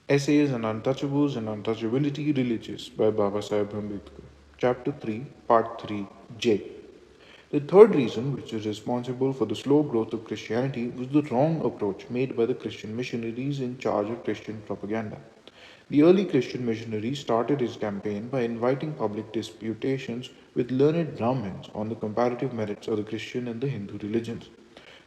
Essays on Untouchables and Untouchability Religious by Baba Sahib Ambedkar. Chapter 3, Part 3, J. The third reason which is responsible for the slow growth of Christianity was the wrong approach made by the Christian missionaries in charge of Christian propaganda. The early Christian missionary started his campaign by inviting public disputations with learned Brahmins on the comparative merits of the Christian and the Hindu religions.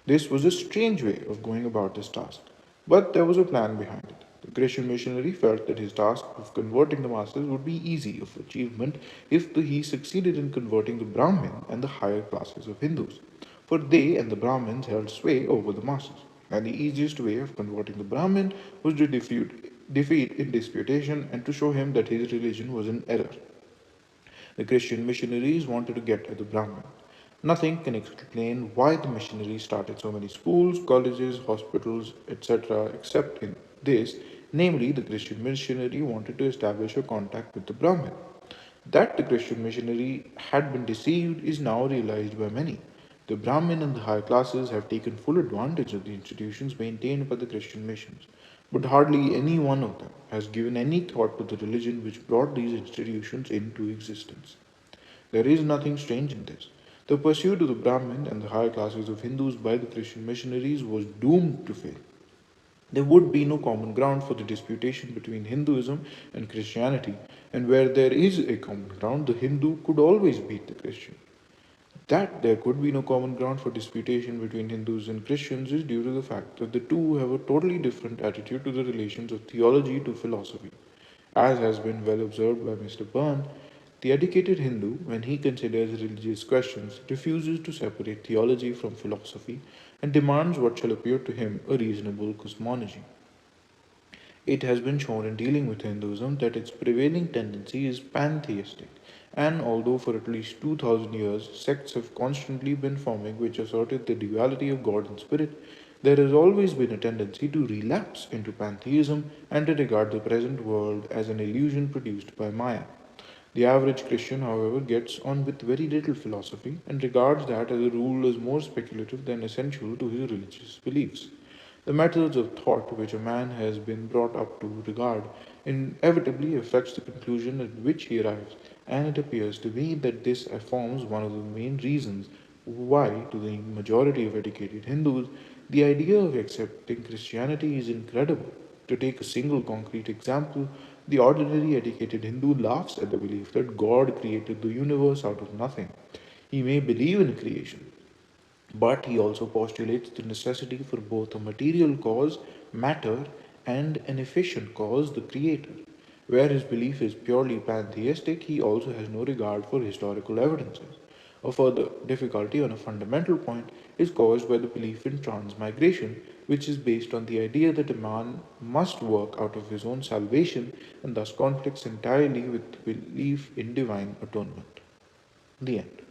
This was a strange way of going about his task, but there was a plan behind it. The Christian missionary felt that his task of converting the masses would be easy of achievement if he succeeded in converting the Brahmin and the higher classes of Hindus, for they and the Brahmins held sway over the masses, and the easiest way of converting the Brahmin was to defeat in disputation and to show him that his religion was in error. The Christian missionaries wanted to get at the Brahmin. Nothing can explain why the missionaries started so many schools, colleges, hospitals, etc., except in this, namely, the Christian missionary wanted to establish a contact with the Brahmin. That the Christian missionary had been deceived is now realized by many. The Brahmin and the high classes have taken full advantage of the institutions maintained by the Christian missions, but hardly any one of them has given any thought to the religion which brought these institutions into existence. There is nothing strange in this. The pursuit of the Brahmin and the higher classes of Hindus by the Christian missionaries was doomed to fail. There would be no common ground for the disputation between Hinduism and Christianity, and where there is a common ground, the Hindu could always beat the Christian. That there could be no common ground for disputation between Hindus and Christians is due to the fact that the two have a totally different attitude to the relations of theology to philosophy. As has been well observed by Mr. Byrne, the educated Hindu, when he considers religious questions, refuses to separate theology from philosophy and demands what shall appear to him a reasonable cosmology. It has been shown in dealing with Hinduism that its prevailing tendency is pantheistic, and although for at least 2000 years sects have constantly been forming which asserted the duality of God and spirit, there has always been a tendency to relapse into pantheism and to regard the present world as an illusion produced by Maya. The average Christian, however, gets on with very little philosophy and regards that as a rule as more speculative than essential to his religious beliefs. The methods of thought which a man has been brought up to regard inevitably affects the conclusion at which he arrives, and it appears to me that this forms one of the main reasons why, to the majority of educated Hindus, the idea of accepting Christianity is incredible. To take a single concrete example, the ordinary educated Hindu laughs at the belief that God created the universe out of nothing. He may believe in creation, but he also postulates the necessity for both a material cause, matter, and an efficient cause, the creator. Where his belief is purely pantheistic, he also has no regard for historical evidences. A further difficulty on a fundamental point is caused by the belief in transmigration, which is based on the idea that a man must work out of his own salvation and thus conflicts entirely with belief in divine atonement. The end.